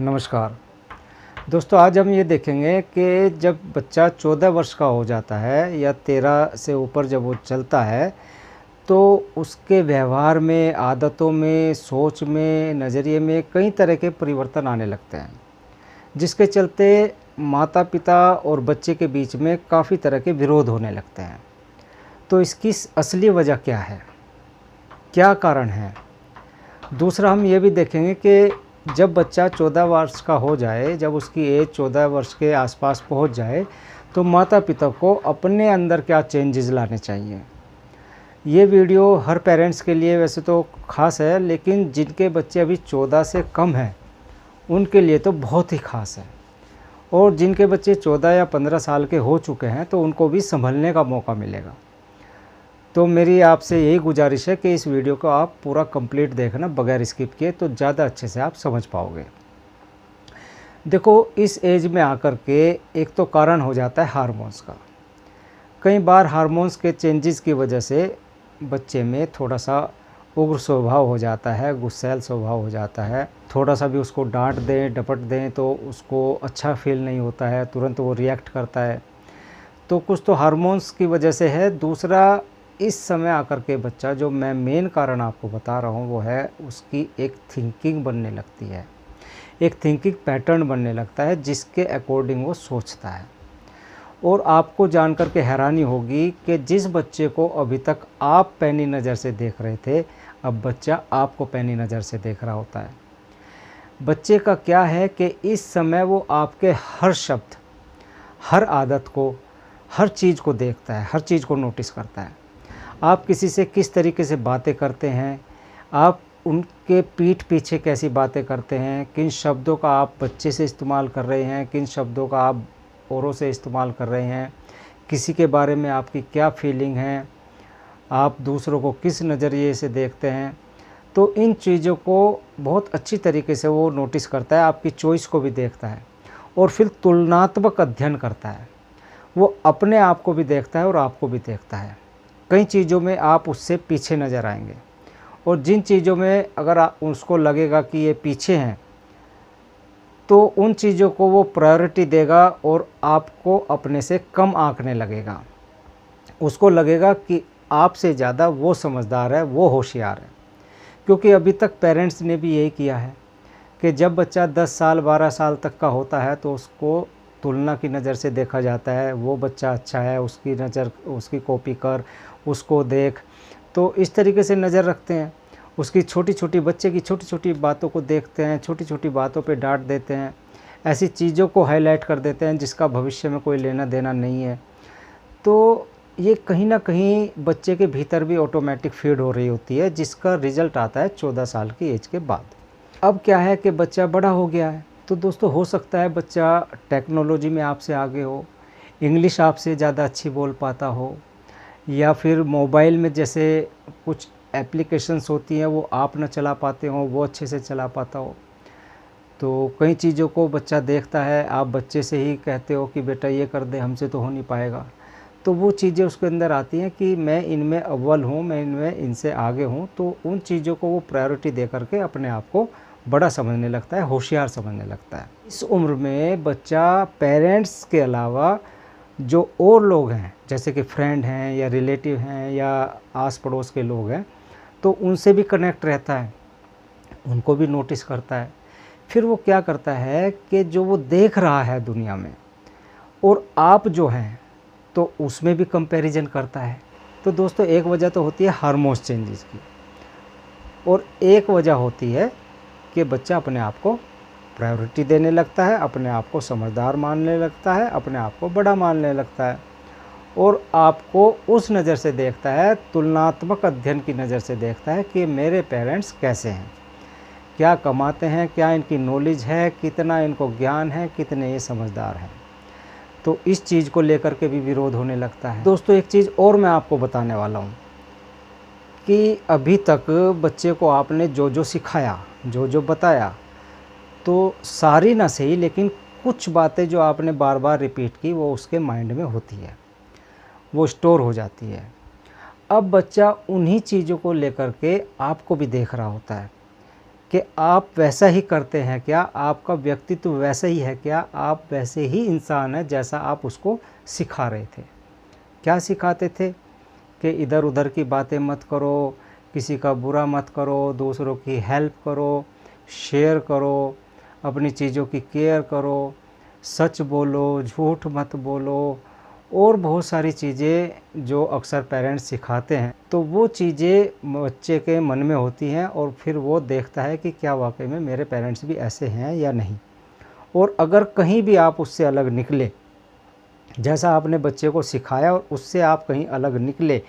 नमस्कार दोस्तों, आज हम ये देखेंगे कि जब बच्चा 14 वर्ष का हो जाता है या 13 से ऊपर जब वो चलता है तो उसके व्यवहार में, आदतों में, सोच में, नज़रिए में कई तरह के परिवर्तन आने लगते हैं, जिसके चलते माता-पिता और बच्चे के बीच में काफ़ी तरह के विरोध होने लगते हैं। तो इसकी असली वजह क्या है? क्या कारण है? दूसरा हम ये भी देखेंगे कि जब बच्चा 14 वर्ष का हो जाए, जब उसकी एज 14 वर्ष के आसपास पहुंच जाए, तो माता-पिता को अपने अंदर क्या चेंजेस लाने चाहिए। ये वीडियो हर पेरेंट्स के लिए वैसे तो ख़ास है, लेकिन जिनके बच्चे अभी 14 से कम हैं, उनके लिए तो बहुत ही ख़ास है। और जिनके बच्चे 14 या 15 साल के हो चुके हैं, तो उनको भी संभलने का मौका मिलेगा। तो मेरी आपसे यही गुजारिश है कि इस वीडियो को आप पूरा कंप्लीट देखना बगैर स्किप किए, तो ज़्यादा अच्छे से आप समझ पाओगे। देखो, इस एज में आकर के एक तो कारण हो जाता है हार्मोन्स का। कई बार हार्मोन्स के चेंजेस की वजह से बच्चे में थोड़ा सा उग्र स्वभाव हो जाता है, गुस्सैल स्वभाव हो जाता है। थोड़ा सा भी उसको डांट दें, डपट दें तो उसको अच्छा फील नहीं होता है, तुरंत वो रिएक्ट करता है। तो कुछ तो हार्मोन्स की वजह से है। दूसरा, इस समय आकर के बच्चा, जो मैं मेन कारण आपको बता रहा हूँ, वो है उसकी एक थिंकिंग बनने लगती है, एक थिंकिंग पैटर्न बनने लगता है जिसके अकॉर्डिंग वो सोचता है। और आपको जानकर के हैरानी होगी कि जिस बच्चे को अभी तक आप पैनी नज़र से देख रहे थे, अब बच्चा आपको पैनी नज़र से देख रहा होता है। बच्चे का क्या है कि इस समय वो आपके हर शब्द, हर आदत को, हर चीज़ को देखता है, हर चीज़ को नोटिस करता है। आप किसी से किस तरीके से बातें करते हैं, आप उनके पीठ पीछे कैसी बातें करते हैं, किन शब्दों का आप बच्चे से इस्तेमाल कर रहे हैं, किन शब्दों का आप औरों से इस्तेमाल कर रहे हैं, किसी के बारे में आपकी क्या फीलिंग है, आप दूसरों को किस नज़रिए से देखते हैं। तो इन चीज़ों को बहुत अच्छी तरीके से वो नोटिस करता है, आपकी चॉइस को भी देखता है और फिर तुलनात्मक अध्ययन करता है। वो अपने आप को भी देखता है और आपको भी देखता है। कई चीज़ों में आप उससे पीछे नज़र आएंगे और जिन चीज़ों में अगर उसको लगेगा कि ये पीछे हैं, तो उन चीज़ों को वो प्रायोरिटी देगा और आपको अपने से कम आंकने लगेगा। उसको लगेगा कि आपसे ज़्यादा वो समझदार है, वो होशियार है। क्योंकि अभी तक पेरेंट्स ने भी यही किया है कि जब बच्चा 10 साल 12 साल तक का होता है तो उसको तुलना की नज़र से देखा जाता है। वो बच्चा अच्छा है, उसकी नज़र, उसकी कॉपी कर, उसको देख। तो इस तरीके से नज़र रखते हैं। उसकी छोटी छोटी, बच्चे की छोटी छोटी बातों को देखते हैं, छोटी छोटी बातों पे डांट देते हैं, ऐसी चीज़ों को हाईलाइट कर देते हैं जिसका भविष्य में कोई लेना देना नहीं है। तो ये कहीं ना कहीं बच्चे के भीतर भी ऑटोमेटिक फीड हो रही होती है, जिसका रिज़ल्ट आता है 14 साल की एज के बाद। अब क्या है कि बच्चा बड़ा हो गया है, तो दोस्तों हो सकता है बच्चा टेक्नोलॉजी में आपसे आगे हो, इंग्लिश आपसे ज़्यादा अच्छी बोल पाता हो, या फिर मोबाइल में जैसे कुछ एप्लीकेशंस होती हैं वो आप न चला पाते हो, वो अच्छे से चला पाता हो। तो कई चीज़ों को बच्चा देखता है, आप बच्चे से ही कहते हो कि बेटा ये कर दे, हमसे तो हो नहीं पाएगा। तो वो चीज़ें उसके अंदर आती हैं कि मैं इनमें अव्वल हूँ, मैं इनमें इनसे आगे हूँ। तो उन चीज़ों को वो प्रायोरिटी दे करके अपने आप को बड़ा समझने लगता है, होशियार समझने लगता है। इस उम्र में बच्चा पेरेंट्स के अलावा जो और लोग हैं, जैसे कि फ्रेंड हैं या रिलेटिव हैं या आस पड़ोस के लोग हैं, तो उनसे भी कनेक्ट रहता है, उनको भी नोटिस करता है। फिर वो क्या करता है कि जो वो देख रहा है दुनिया में और आप जो हैं, तो उसमें भी कंपैरिजन करता है। तो दोस्तों, एक वजह तो होती है हार्मोन्स चेंजेस की, और एक वजह होती है कि बच्चा अपने आप को प्रायोरिटी देने लगता है, अपने आप को समझदार मानने लगता है, अपने आप को बड़ा मानने लगता है और आपको उस नज़र से देखता है, तुलनात्मक अध्ययन की नज़र से देखता है कि मेरे पेरेंट्स कैसे हैं, क्या कमाते हैं, क्या इनकी नॉलेज है, कितना इनको ज्ञान है, कितने ये समझदार हैं। तो इस चीज़ को लेकर के भी विरोध होने लगता है। दोस्तों, एक चीज़ और मैं आपको बताने वाला हूँ कि अभी तक बच्चे को आपने जो जो सिखाया, जो जो बताया, तो सारी ना सही, लेकिन कुछ बातें जो आपने बार बार रिपीट की वो उसके माइंड में होती है, वो स्टोर हो जाती है। अब बच्चा उन्हीं चीज़ों को लेकर के आपको भी देख रहा होता है कि आप वैसा ही करते हैं क्या, आपका व्यक्तित्व वैसा ही है क्या, आप वैसे ही इंसान हैं जैसा आप उसको सिखा रहे थे। क्या सिखाते थे कि इधर उधर की बातें मत करो, किसी का बुरा मत करो, दूसरों की हेल्प करो, शेयर करो, अपनी चीज़ों की केयर करो, सच बोलो, झूठ मत बोलो, और बहुत सारी चीज़ें जो अक्सर पेरेंट्स सिखाते हैं। तो वो चीज़ें बच्चे के मन में होती हैं और फिर वो देखता है कि क्या वाकई में मेरे पेरेंट्स भी ऐसे हैं या नहीं। और अगर कहीं भी आप उससे अलग निकले, जैसा आपने बच्चे को सिखाया और उससे आप कहीं अलग निकले,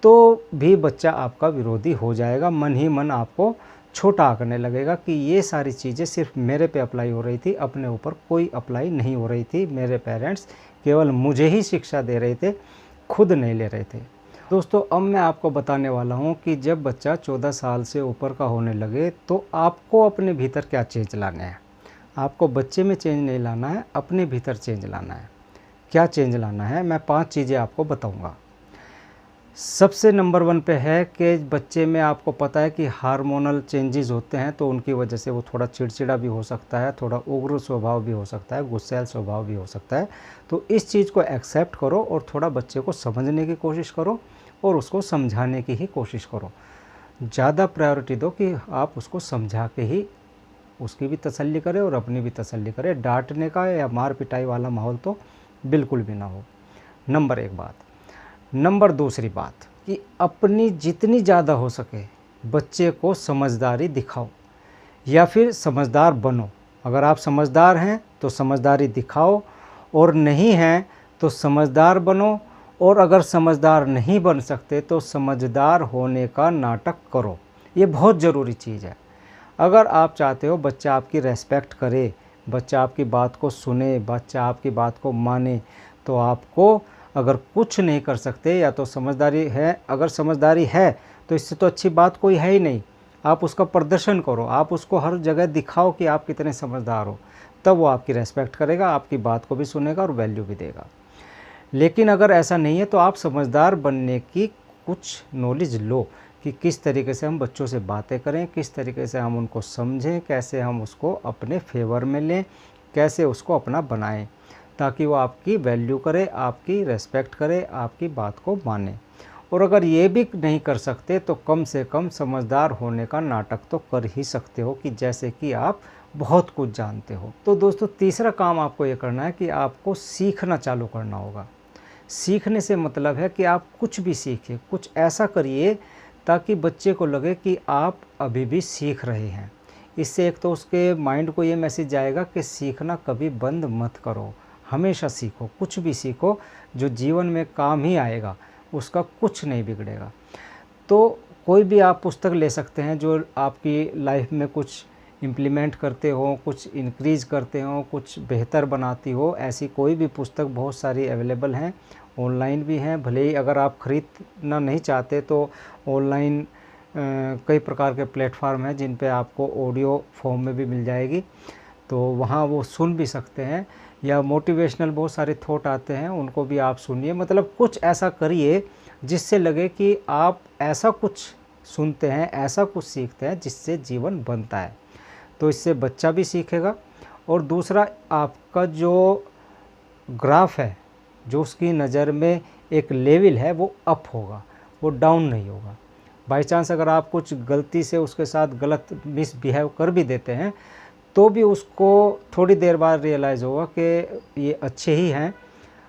तो भी बच्चा आपका विरोधी हो जाएगा, मन ही मन आपको छोटा आंकने लगेगा कि ये सारी चीज़ें सिर्फ मेरे पे अप्लाई हो रही थी, अपने ऊपर कोई अप्लाई नहीं हो रही थी, मेरे पेरेंट्स केवल मुझे ही शिक्षा दे रहे थे, खुद नहीं ले रहे थे। दोस्तों, अब मैं आपको बताने वाला हूँ कि जब बच्चा 14 साल से ऊपर का होने लगे तो आपको अपने भीतर क्या चेंज लाना है। आपको बच्चे में चेंज नहीं लाना है, अपने भीतर चेंज लाना है। क्या चेंज लाना है, मैं 5 चीज़ें आपको बताऊँगा। सबसे नंबर 1 पे है कि बच्चे में आपको पता है कि हार्मोनल चेंजेस होते हैं, तो उनकी वजह से वो थोड़ा चिड़चिड़ा भी हो सकता है, थोड़ा उग्र स्वभाव भी हो सकता है, गुस्सैल स्वभाव भी हो सकता है। तो इस चीज़ को एक्सेप्ट करो और थोड़ा बच्चे को समझने की कोशिश करो और उसको समझाने की ही कोशिश करो। ज़्यादा प्रायोरिटी दो कि आप उसको समझा के ही उसकी भी तसल्ली करें और अपनी भी तसल्ली करें। डांटने का या मार पिटाई वाला माहौल तो बिल्कुल भी ना हो। नंबर 1 बात। नंबर दूसरी बात कि अपनी जितनी ज़्यादा हो सके बच्चे को समझदारी दिखाओ या फिर समझदार बनो। अगर आप समझदार हैं तो समझदारी दिखाओ, और नहीं हैं तो समझदार बनो, और अगर समझदार नहीं बन सकते तो समझदार होने का नाटक करो। ये बहुत ज़रूरी चीज़ है। अगर आप चाहते हो बच्चा आपकी रेस्पेक्ट करे, बच्चा आपकी बात को सुने, बच्चा आपकी बात को माने, तो आपको अगर कुछ नहीं कर सकते या तो समझदारी है, अगर समझदारी है तो इससे तो अच्छी बात कोई है ही नहीं। आप उसका प्रदर्शन करो, आप उसको हर जगह दिखाओ कि आप कितने समझदार हो, तब वो आपकी रेस्पेक्ट करेगा, आपकी बात को भी सुनेगा और वैल्यू भी देगा। लेकिन अगर ऐसा नहीं है तो आप समझदार बनने की कुछ नॉलेज लो कि किस तरीके से हम बच्चों से बातें करें, किस तरीके से हम उनको समझें, कैसे हम उसको अपने फेवर में लें, कैसे उसको अपना बनाएं, ताकि वो आपकी वैल्यू करे, आपकी रेस्पेक्ट करे, आपकी बात को माने। और अगर ये भी नहीं कर सकते तो कम से कम समझदार होने का नाटक तो कर ही सकते हो कि जैसे कि आप बहुत कुछ जानते हो। तो दोस्तों, तीसरा काम आपको ये करना है कि आपको सीखना चालू करना होगा। सीखने से मतलब है कि आप कुछ भी सीखें, कुछ ऐसा करिए ताकि बच्चे को लगे कि आप अभी भी सीख रहे हैं। इससे एक तो उसके माइंड को ये मैसेज जाएगा कि सीखना कभी बंद मत करो, हमेशा सीखो, कुछ भी सीखो जो जीवन में काम ही आएगा, उसका कुछ नहीं बिगड़ेगा। तो कोई भी आप पुस्तक ले सकते हैं जो आपकी लाइफ में कुछ इम्प्लीमेंट करते हो, कुछ इंक्रीज़ करते हो, कुछ बेहतर बनाती हो। ऐसी कोई भी पुस्तक बहुत सारी अवेलेबल हैं, ऑनलाइन भी हैं। भले ही अगर आप ख़रीदना नहीं चाहते तो ऑनलाइन कई प्रकार के प्लेटफार्म हैं जिन पे आपको ऑडियो फॉर्म में भी मिल जाएगी, तो वहाँ वो सुन भी सकते हैं। या मोटिवेशनल बहुत सारे थॉट आते हैं, उनको भी आप सुनिए। मतलब कुछ ऐसा करिए जिससे लगे कि आप ऐसा कुछ सुनते हैं, ऐसा कुछ सीखते हैं जिससे जीवन बनता है। तो इससे बच्चा भी सीखेगा और दूसरा आपका जो ग्राफ है, जो उसकी नज़र में एक लेवल है, वो अप होगा, वो डाउन नहीं होगा। बाई चांस अगर आप कुछ गलती से उसके साथ गलत मिसबिहेव कर भी देते हैं तो भी उसको थोड़ी देर बाद रियलाइज़ होगा कि ये अच्छे ही हैं,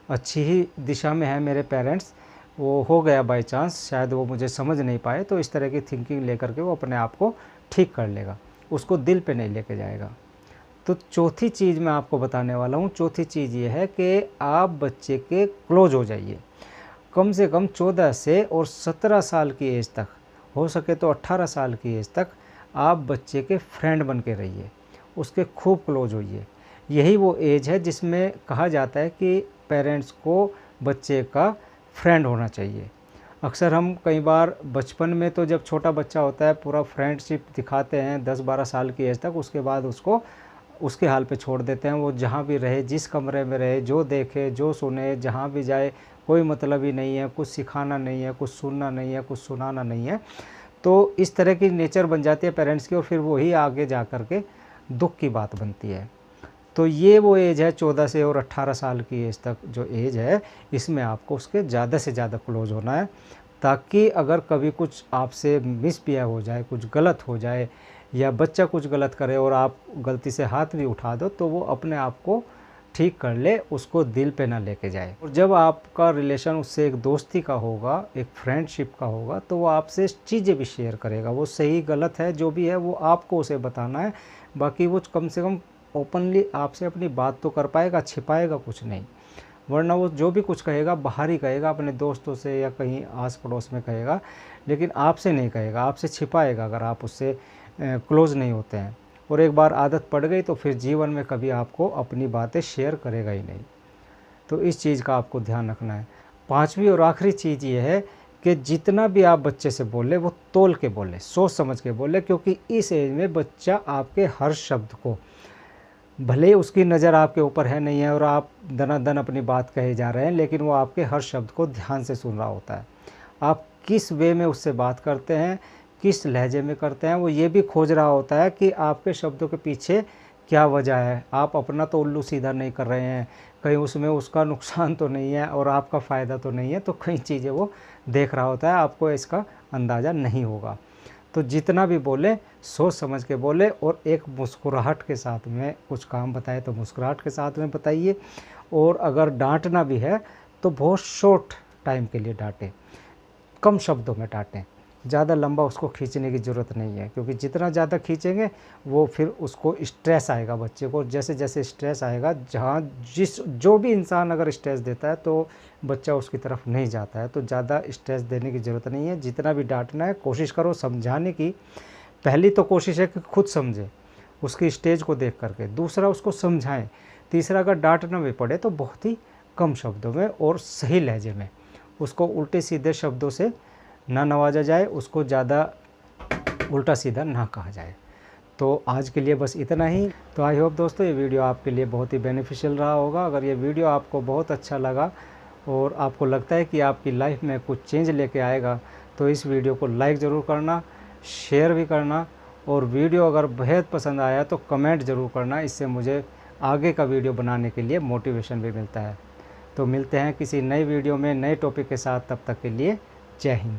अच्छी ही दिशा में है मेरे पेरेंट्स, वो हो गया बाय चांस, शायद वो मुझे समझ नहीं पाए। तो इस तरह की थिंकिंग लेकर के वो अपने आप को ठीक कर लेगा, उसको दिल पे नहीं लेके जाएगा। तो चौथी चीज़ मैं आपको बताने वाला हूँ। चौथी चीज़ ये है कि आप बच्चे के क्लोज हो जाइए। कम से कम 14 से और 17 साल की एज तक, हो सके तो 18 साल की एज तक आप बच्चे के फ्रेंड बन के रहिए, उसके खूब क्लोज होइए। यही वो एज है जिसमें कहा जाता है कि पेरेंट्स को बच्चे का फ्रेंड होना चाहिए। अक्सर हम कई बार बचपन में तो जब छोटा बच्चा होता है पूरा फ्रेंडशिप दिखाते हैं 10-12 साल की एज तक, उसके बाद उसको उसके हाल पे छोड़ देते हैं। वो जहाँ भी रहे, जिस कमरे में रहे, जो देखे, जो सुने, जहाँ भी जाए, कोई मतलब ही नहीं है, कुछ सिखाना नहीं है, कुछ सुनना नहीं है, कुछ सुनाना नहीं है। तो इस तरह की नेचर बन जाती है पेरेंट्स की, और फिर वही आगे जा कर के दुख की बात बनती है। तो ये वो एज है 14 से और 18 साल की एज तक जो एज है, इसमें आपको उसके ज़्यादा से ज़्यादा क्लोज होना है, ताकि अगर कभी कुछ आपसे मिसबिहेव हो जाए, कुछ गलत हो जाए, या बच्चा कुछ गलत करे और आप गलती से हाथ भी उठा दो, तो वो अपने आप को ठीक कर ले, उसको दिल पे ना लेके जाए। और जब आपका रिलेशन उससे एक दोस्ती का होगा, एक फ्रेंडशिप का होगा, तो वो आपसे चीज़ें भी शेयर करेगा। वो सही गलत है जो भी है वो आपको उसे बताना है, बाकी वो कम से कम ओपनली आपसे अपनी बात तो कर पाएगा, छिपाएगा कुछ नहीं। वरना वो जो भी कुछ कहेगा बाहर ही कहेगा, अपने दोस्तों से या कहीं आस पड़ोस में कहेगा, लेकिन आपसे नहीं कहेगा, आपसे छिपाएगा अगर आप उससे क्लोज़ नहीं होते हैं। और एक बार आदत पड़ गई तो फिर जीवन में कभी आपको अपनी बातें शेयर करेगा ही नहीं। तो इस चीज़ का आपको ध्यान रखना है। पाँचवीं और आखिरी चीज़ ये है कि जितना भी आप बच्चे से बोले वो तोल के बोले, सोच समझ के बोले, क्योंकि इस एज में बच्चा आपके हर शब्द को, भले ही उसकी नज़र आपके ऊपर है नहीं है और आप दनादन अपनी बात कहे जा रहे हैं, लेकिन वो आपके हर शब्द को ध्यान से सुन रहा होता है। आप किस वे में उससे बात करते हैं, किस लहजे में करते हैं, वो ये भी खोज रहा होता है कि आपके शब्दों के पीछे क्या वजह है। आप अपना तो उल्लू सीधा नहीं कर रहे हैं, कहीं उसमें उसका नुकसान तो नहीं है और आपका फ़ायदा तो नहीं है, तो कई चीज़ें वो देख रहा होता है, आपको इसका अंदाज़ा नहीं होगा। तो जितना भी बोले सोच समझ के बोले, और एक मुस्कुराहट के साथ में कुछ काम बताए तो मुस्कुराहट के साथ में बताइए। और अगर डांटना भी है तो बहुत शॉर्ट टाइम के लिए डांटें, कम शब्दों में डांटें, ज़्यादा लंबा उसको खींचने की ज़रूरत नहीं है, क्योंकि जितना ज़्यादा खींचेंगे वो फिर उसको स्ट्रेस आएगा बच्चे को। जैसे जैसे स्ट्रेस आएगा, जहाँ जो भी इंसान अगर स्ट्रेस देता है तो बच्चा उसकी तरफ नहीं जाता है। तो ज़्यादा स्ट्रेस देने की ज़रूरत नहीं है। जितना भी डांटना है कोशिश करो समझाने की। पहली तो कोशिश है कि खुद समझे उसकी स्टेज को देख करके, दूसरा उसको समझाएं, तीसरा अगर डांटना भी पड़े तो बहुत ही कम शब्दों में और सही लहजे में। उसको उल्टे सीधे शब्दों से ना नवाजा जाए, उसको ज़्यादा उल्टा सीधा ना कहा जाए। तो आज के लिए बस इतना ही। तो आई होप दोस्तों ये वीडियो आपके लिए बहुत ही बेनिफिशियल रहा होगा। अगर ये वीडियो आपको बहुत अच्छा लगा और आपको लगता है कि आपकी लाइफ में कुछ चेंज लेके आएगा, तो इस वीडियो को लाइक ज़रूर करना, शेयर भी करना, और वीडियो अगर बेहद पसंद आया तो कमेंट ज़रूर करना। इससे मुझे आगे का वीडियो बनाने के लिए मोटिवेशन भी मिलता है। तो मिलते हैं किसी नई वीडियो में नए टॉपिक के साथ, तब तक के लिए जय हिंद।